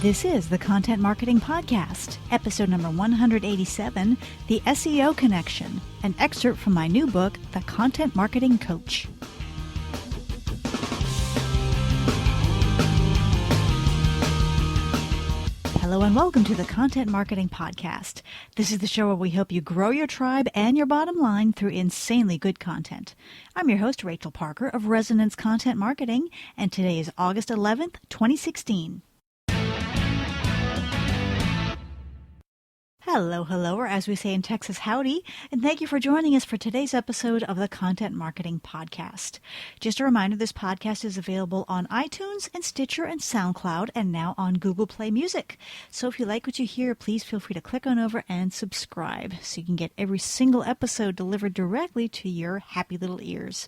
This is the Content Marketing Podcast, episode number 187, The SEO Connection, an excerpt from my new book, The Content Marketing Coach. Hello and welcome to the Content Marketing Podcast. This is the show where we help you grow your tribe and your bottom line through insanely good content. I'm your host, Rachel Parker of Resonance Content Marketing, and today is August 11th, 2016. Hello, or as we say in Texas, howdy, and thank you for joining us for today's episode of the Content Marketing Podcast. Just a reminder, this podcast is available on iTunes and Stitcher and SoundCloud and now on Google Play Music. So if you like what you hear, please feel free to click on over and subscribe so you can get every single episode delivered directly to your happy little ears.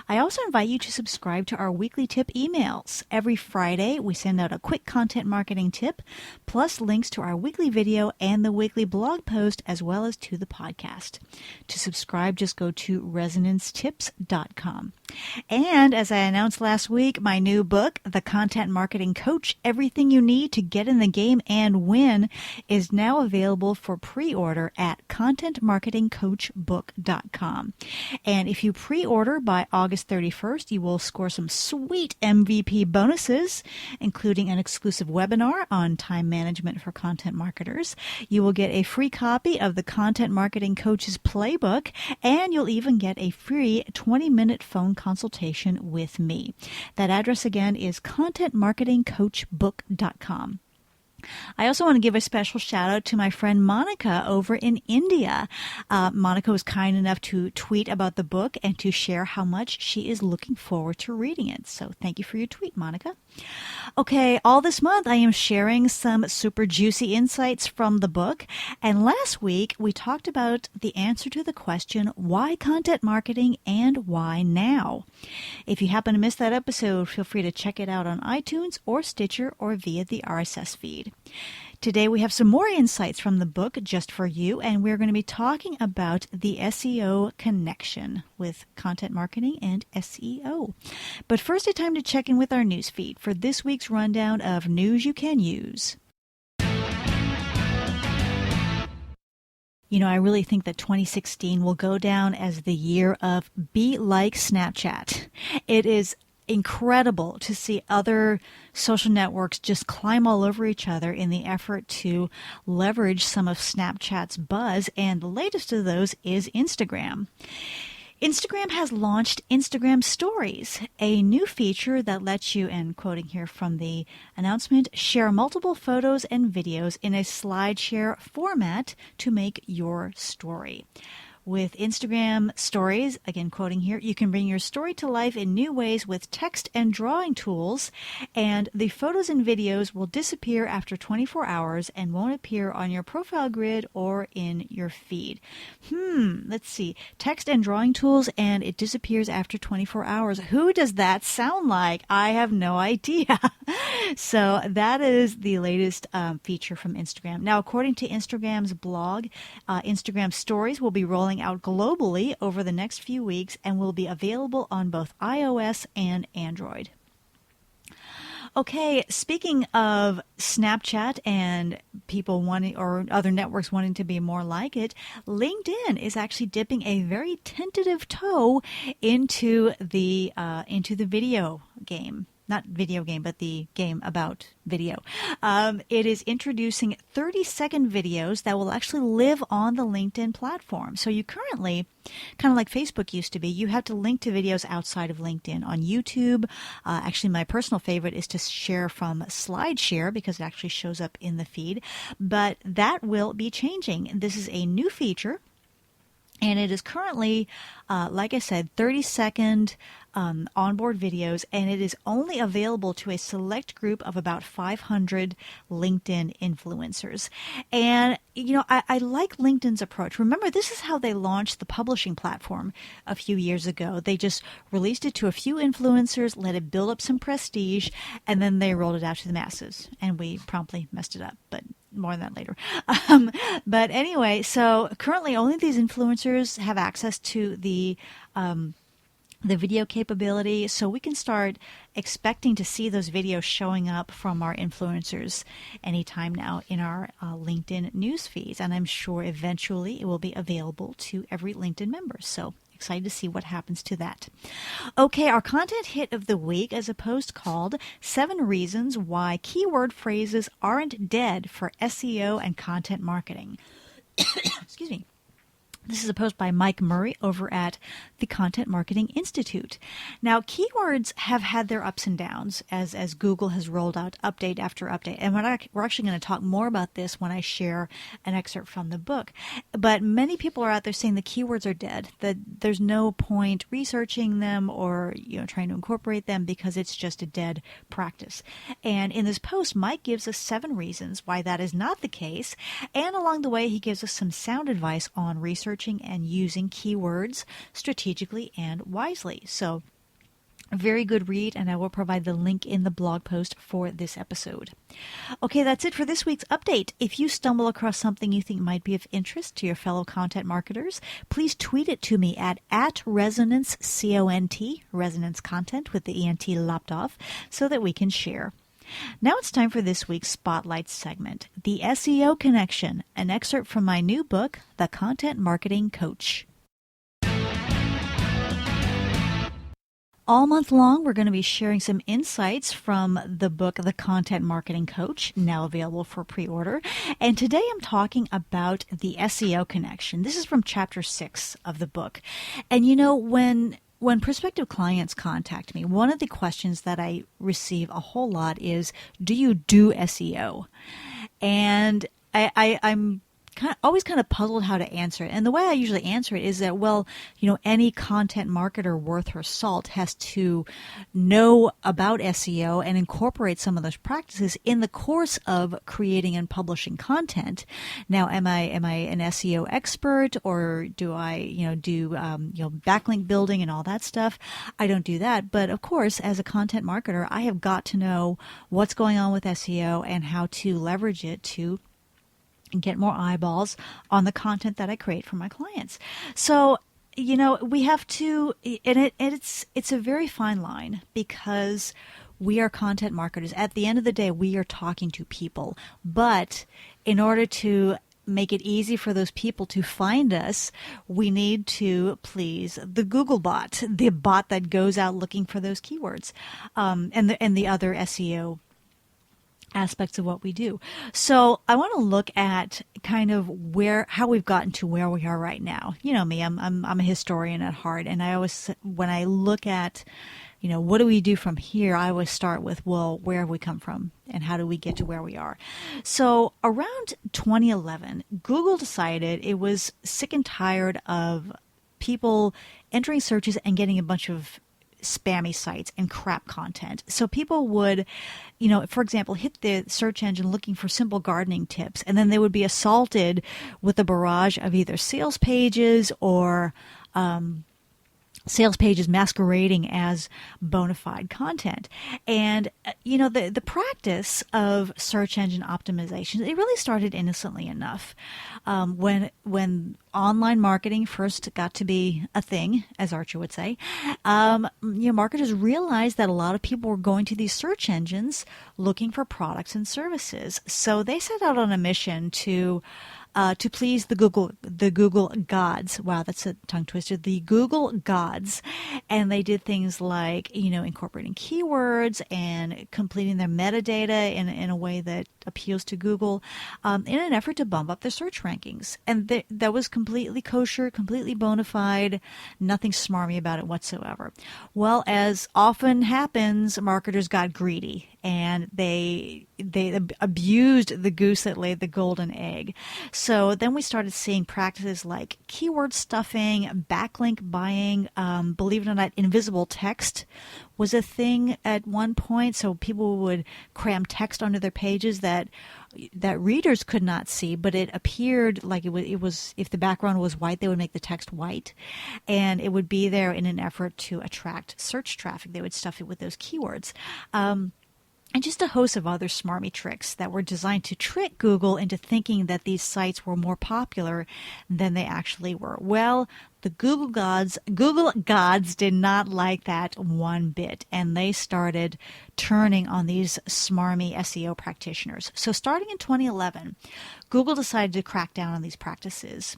I also invite you to subscribe to our weekly tip emails. Every Friday, we send out a quick content marketing tip, plus links to our weekly video and the weekly blog post, as well as to the podcast. To subscribe, just go to resonancetips.com. And as I announced last week, my new book, The Content Marketing Coach, Everything You Need to Get in the Game and Win, is now available for pre-order at contentmarketingcoachbook.com. And if you pre-order by August 31st, you will score some sweet MVP bonuses, including an exclusive webinar on time management for content marketers. You will get a free copy of the Content Marketing Coach's Playbook, and you'll even get a free 20-minute phone consultation with me. That address again is contentmarketingcoachbook.com. I also want to give a special shout out to my friend Monica over in India. Monica was kind enough to tweet about the book and to share how much she is looking forward to reading it. So thank you for your tweet, Monica. Okay, all this month I am sharing some super juicy insights from the book. And last week we talked about the answer to the question, why content marketing and why now? If you happen to miss that episode, feel free to check it out on iTunes or Stitcher or via the RSS feed. Today we have some more insights from the book just for you, and we're going to be talking about the SEO connection with content marketing and SEO. But first, it's time to check in with our news feed for this week's rundown of news you can use. You know, I really think that 2016 will go down as the year of Be Like Snapchat. It is incredible to see other social networks just climb all over each other in the effort to leverage some of Snapchat's buzz, and the latest of those is Instagram. Instagram has launched Instagram Stories, a new feature that lets you, and quoting here from the announcement, share multiple photos and videos in a SlideShare format to make your story. With Instagram Stories, again quoting here, you can bring your story to life in new ways with text and drawing tools, and the photos and videos will disappear after 24 hours and won't appear on your profile grid or in your feed. Let's see. Text and drawing tools, and it disappears after 24 hours. Who does that sound like? I have no idea. So that is the latest feature from Instagram. Now, according to Instagram's blog, Instagram Stories will be rolling out globally over the next few weeks and will be available on both iOS and Android. Okay, speaking of Snapchat and people wanting, or other networks wanting to be more like it, LinkedIn is actually dipping a very tentative toe into the video game. Not video game, but the game about video. It is introducing 30-second videos that will actually live on the LinkedIn platform. So you currently, kind of like Facebook used to be, you have to link to videos outside of LinkedIn on YouTube. Actually, my personal favorite is to share from SlideShare because it actually shows up in the feed. But that will be changing. This is a new feature. And it is currently, like I said, 30-second onboard videos, and it is only available to a select group of about 500 LinkedIn influencers. And, you know, I like LinkedIn's approach. Remember, this is how they launched the publishing platform a few years ago. They just released it to a few influencers, let it build up some prestige, and then they rolled it out to the masses. And we promptly messed it up, but more on that later. But anyway, so currently only these influencers have access to the the video capability, so we can start expecting to see those videos showing up from our influencers anytime now in our LinkedIn news feeds. And I'm sure eventually it will be available to every LinkedIn member. So excited to see what happens to that. Okay, our content hit of the week is a post called 7 Reasons Why Keyword Phrases Aren't Dead for SEO and Content Marketing. Excuse me. This is a post by Mike Murray over at the Content Marketing Institute. Now, keywords have had their ups and downs as Google has rolled out update after update. And we're actually going to talk more about this when I share an excerpt from the book. But many people are out there saying the keywords are dead, that there's no point researching them or trying to incorporate them because it's just a dead practice. And in this post, Mike gives us 7 reasons why that is not the case. And along the way, he gives us some sound advice on researching and using keywords strategically and wisely. So, a very good read, and I will provide the link in the blog post for this episode. Okay, that's it for this week's update. If you stumble across something you think might be of interest to your fellow content marketers, please tweet it to me at @ResonanceCONT, Resonance Content with the ENT lopped off, so that we can share. Now it's time for this week's Spotlight segment, the SEO Connection, an excerpt from my new book, The Content Marketing Coach. All month long, we're going to be sharing some insights from the book, The Content Marketing Coach, now available for pre-order. And today I'm talking about the SEO Connection. This is from chapter 6 of the book. And when prospective clients contact me, one of the questions that I receive a whole lot is, do you do SEO? And I'm always kind of puzzled how to answer it. And the way I usually answer it is that, any content marketer worth her salt has to know about SEO and incorporate some of those practices in the course of creating and publishing content. Now, am I an SEO expert, or do I, do backlink building and all that stuff? I don't do that. But of course, as a content marketer, I have got to know what's going on with SEO and how to leverage it to and get more eyeballs on the content that I create for my clients. So, we have to, and it's a very fine line, because we are content marketers. At the end of the day, we are talking to people. But in order to make it easy for those people to find us, we need to please the Google bot, the bot that goes out looking for those keywords, and the other SEO aspects of what we do. So I want to look at kind of how we've gotten to where we are right now. You know me, I'm a historian at heart, and I always, when I look at, what do we do from here, I always start with, well, where have we come from and how do we get to where we are? So around 2011, Google decided it was sick and tired of people entering searches and getting a bunch of spammy sites and crap content. So people would, for example, hit the search engine looking for simple gardening tips, and then they would be assaulted with a barrage of either sales pages or sales pages masquerading as bona fide content. And, the practice of search engine optimization, it really started innocently enough. When online marketing first got to be a thing, as Archer would say, marketers realized that a lot of people were going to these search engines looking for products and services. So they set out on a mission to please the Google gods. Wow, that's a tongue twister. The Google gods. And they did things like, incorporating keywords and completing their metadata in a way that appeals to Google, in an effort to bump up their search rankings. And that was completely kosher, completely bona fide, nothing smarmy about it whatsoever. Well, as often happens, marketers got greedy, and they abused the goose that laid the golden egg. So then we started seeing practices like keyword stuffing, backlink buying, believe it or not, invisible text was a thing at one point. So people would cram text onto their pages that readers could not see, but it appeared like it was if the background was white, they would make the text white, and it would be there in an effort to attract search traffic. They would stuff it with those keywords. and just a host of other smarmy tricks that were designed to trick Google into thinking that these sites were more popular than they actually were. Well, the Google gods did not like that one bit, and they started turning on these smarmy SEO practitioners. So starting in 2011, Google decided to crack down on these practices.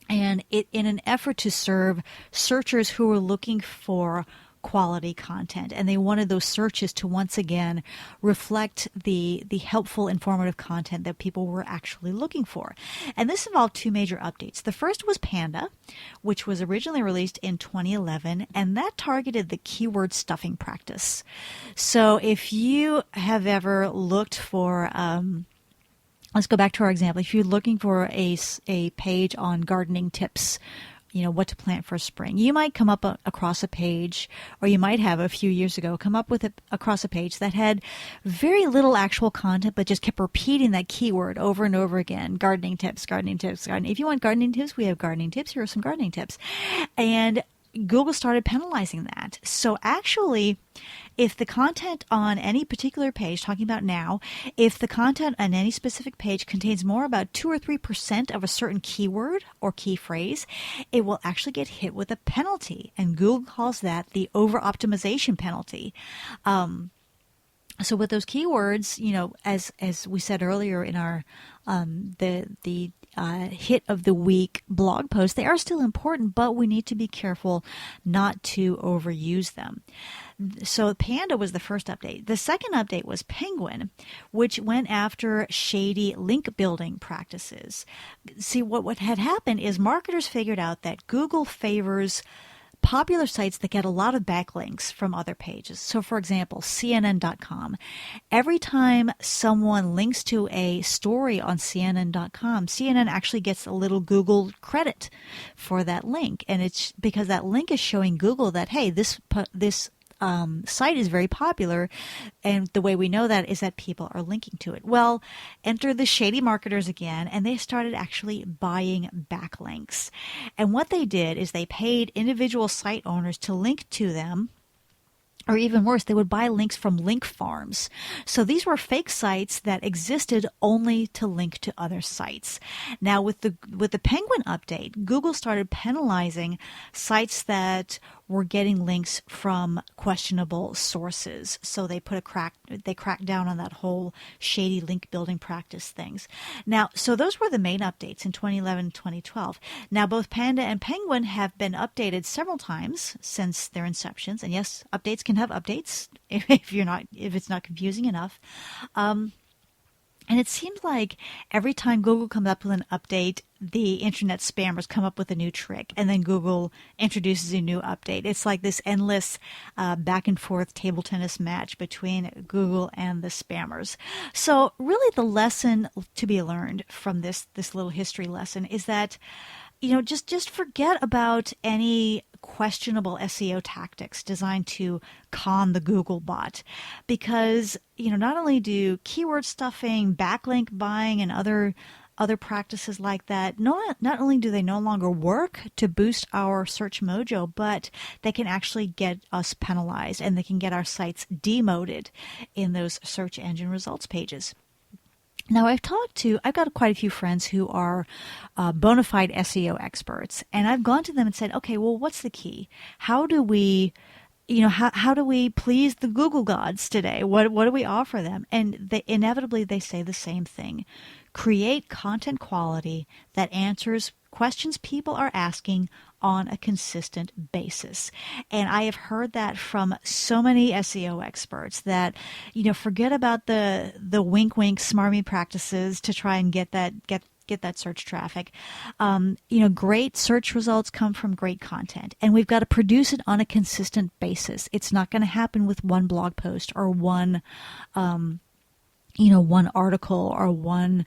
And in an effort to serve searchers who were looking for quality content, and they wanted those searches to once again reflect the helpful, informative content that people were actually looking for. And this involved two major updates. The first was Panda, which was originally released in 2011, and that targeted the keyword stuffing practice. So if you have ever looked for let's go back to our example. If you're looking for a page on gardening tips, what to plant for spring, you might come up across a page, or you might have a few years ago come up with across a page that had very little actual content, but just kept repeating that keyword over and over again. Gardening tips, gardening tips, gardening. If you want gardening tips, we have gardening tips. Here are some gardening tips. And Google started penalizing that. So actually, if the content on any particular page, talking about now, if the content on any specific page contains more about 2 or 3% of a certain keyword or key phrase, it will actually get hit with a penalty. And Google calls that the over-optimization penalty. So with those keywords, as we said earlier in our the hit of the week blog post, they are still important, but we need to be careful not to overuse them. So Panda was the first update. The second update was Penguin, which went after shady link building practices. See, what had happened is marketers figured out that Google favors popular sites that get a lot of backlinks from other pages. So for example, CNN.com. Every time someone links to a story on CNN.com, CNN actually gets a little Google credit for that link. And it's because that link is showing Google that, hey, this site is very popular, and the way we know that is that people are linking to it. Well, enter the shady marketers again, and they started actually buying backlinks. And what they did is they paid individual site owners to link to them. Or even worse, they would buy links from link farms. So these were fake sites that existed only to link to other sites. Now with the Penguin update, Google started penalizing sites that were getting links from questionable sources. So they cracked down on that whole shady link building practice things. Now, so those were the main updates in 2011 and 2012. Now, both Panda and Penguin have been updated several times since their inceptions. And yes, updates can have updates if it's not confusing enough. And it seems like every time Google comes up with an update, the internet spammers come up with a new trick, and then Google introduces a new update. It's like this endless back and forth table tennis match between Google and the spammers. So really the lesson to be learned from this little history lesson is that, just forget about any questionable SEO tactics designed to con the Google bot, because not only do keyword stuffing, backlink buying, and other practices like that, not only do they no longer work to boost our search mojo, but they can actually get us penalized, and they can get our sites demoted in those search engine results pages. Now, I've got quite a few friends who are bona fide SEO experts, and I've gone to them and said, okay, well, what's the key? How do we, how do we please the Google gods today? What do we offer them? And inevitably they say the same thing. Create content quality that answers questions people are asking on a consistent basis. And I have heard that from so many SEO experts that, forget about the wink wink smarmy practices to try and get that search traffic. Great search results come from great content, and we've got to produce it on a consistent basis. It's not going to happen with one blog post or one one article or one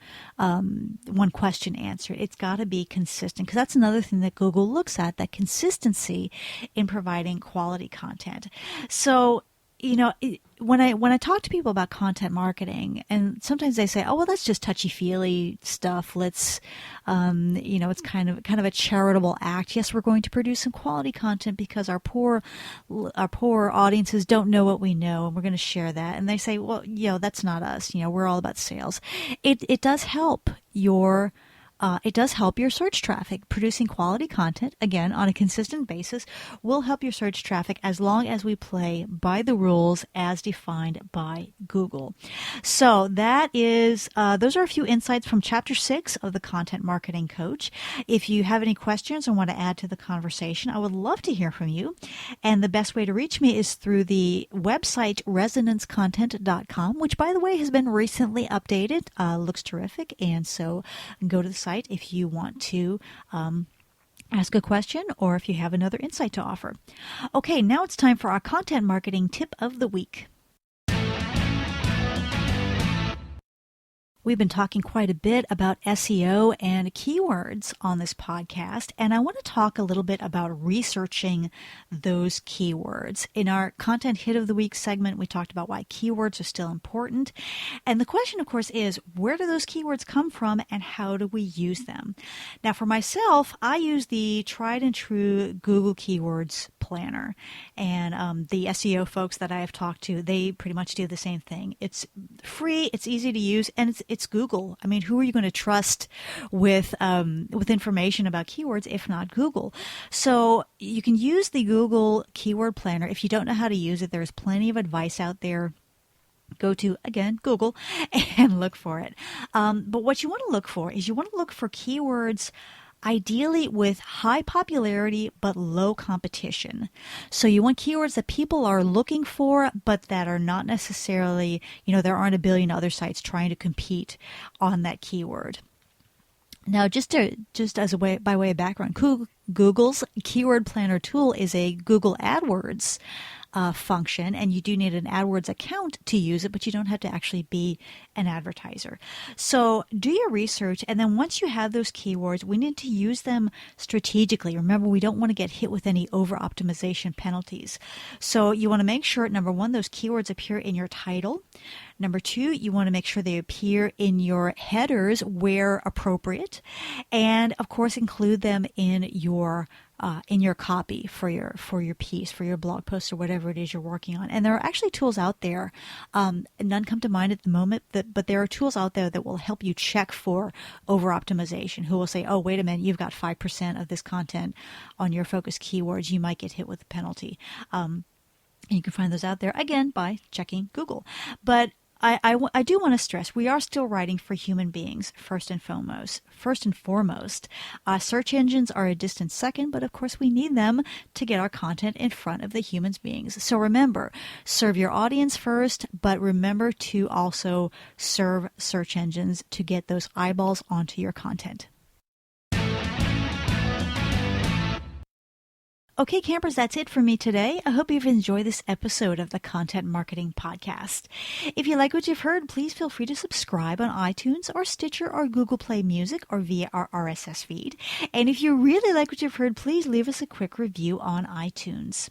question answered. It's got to be consistent, because that's another thing that Google looks at, that consistency in providing quality content. So, when I talk to people about content marketing, and sometimes they say, "Oh, well, that's just touchy-feely stuff. Let's, it's kind of a charitable act. Yes, we're going to produce some quality content because our poor audiences don't know what we know, and we're going to share that." And they say, "Well, that's not us. We're all about sales." It does help your search traffic. Producing quality content, again, on a consistent basis, will help your search traffic as long as we play by the rules as defined by Google. So that is, those are a few insights from Chapter 6 of the Content Marketing Coach. If you have any questions or want to add to the conversation, I would love to hear from you. And the best way to reach me is through the website resonancecontent.com, which, by the way, has been recently updated. Looks terrific. And so go to the site if you want to ask a question or if you have another insight to offer. Okay, now it's time for our content marketing tip of the week. We've been talking quite a bit about SEO and keywords on this podcast, and I want to talk a little bit about researching those keywords. In our Content Hit of the Week segment, we talked about why keywords are still important. And the question, of course, is where do those keywords come from and how do we use them? Now, for myself, I use the tried and true Google Keywords Planner. And the SEO folks that I have talked to, they pretty much do the same thing. It's free, it's easy to use, and it's Google. I mean, who are you going to trust with information about keywords if not Google? So you can use the Google Keyword Planner. If you don't know how to use it, there's plenty of advice out there. Go to, again, Google and look for it. But what you want to look for is you want to look for keywords ideally with high popularity but low competition. So you want keywords that people are looking for but that are not necessarily, there aren't a billion other sites trying to compete on that keyword. Now, just as by way of background, Google's Keyword Planner tool is a Google AdWords function, and you do need an AdWords account to use it, but you don't have to actually be an advertiser. So do your research, and then once you have those keywords, we need to use them strategically. Remember, we don't want to get hit with any over-optimization penalties. So you want to make sure, number one, those keywords appear in your title. Number two, you want to make sure they appear in your headers where appropriate, and of course include them in your copy for your piece, for your blog post, or whatever it is you're working on. And there are actually tools out there. None come to mind at the moment, but there are tools out there that will help you check for over-optimization. Who will say, "Oh, wait a minute, you've got 5% of this content on your focus keywords. You might get hit with a penalty." And you can find those out there again by checking Google. But I do want to stress we are still writing for human beings first and foremost. Search engines are a distant second, but of course we need them to get our content in front of the human beings. So remember, serve your audience first, but remember to also serve search engines to get those eyeballs onto your content. Okay, campers, that's it for me today. I hope you've enjoyed this episode of the Content Marketing Podcast. If you like what you've heard, please feel free to subscribe on iTunes or Stitcher or Google Play Music or via our RSS feed. And if you really like what you've heard, please leave us a quick review on iTunes.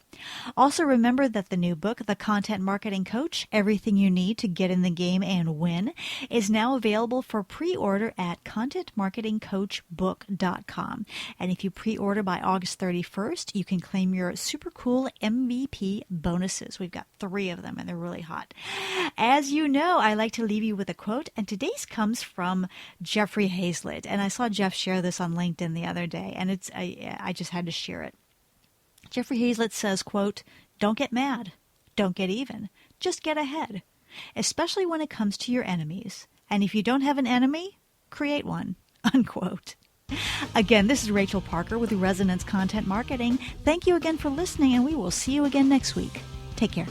Also, remember that the new book, The Content Marketing Coach, Everything You Need to Get in the Game and Win, is now available for pre-order at contentmarketingcoachbook.com. And if you pre-order by August 31st, you can claim your super cool MVP bonuses. We've got 3 of them, and they're really hot. As you know, I like to leave you with a quote, and today's comes from Jeffrey Hazlett. And I saw Jeff share this on LinkedIn the other day, and I just had to share it. Jeffrey Hazlett says, quote, "Don't get mad. Don't get even. Just get ahead, especially when it comes to your enemies. And if you don't have an enemy, create one," unquote. Again, this is Rachel Parker with Resonance Content Marketing. Thank you again for listening, and we will see you again next week. Take care.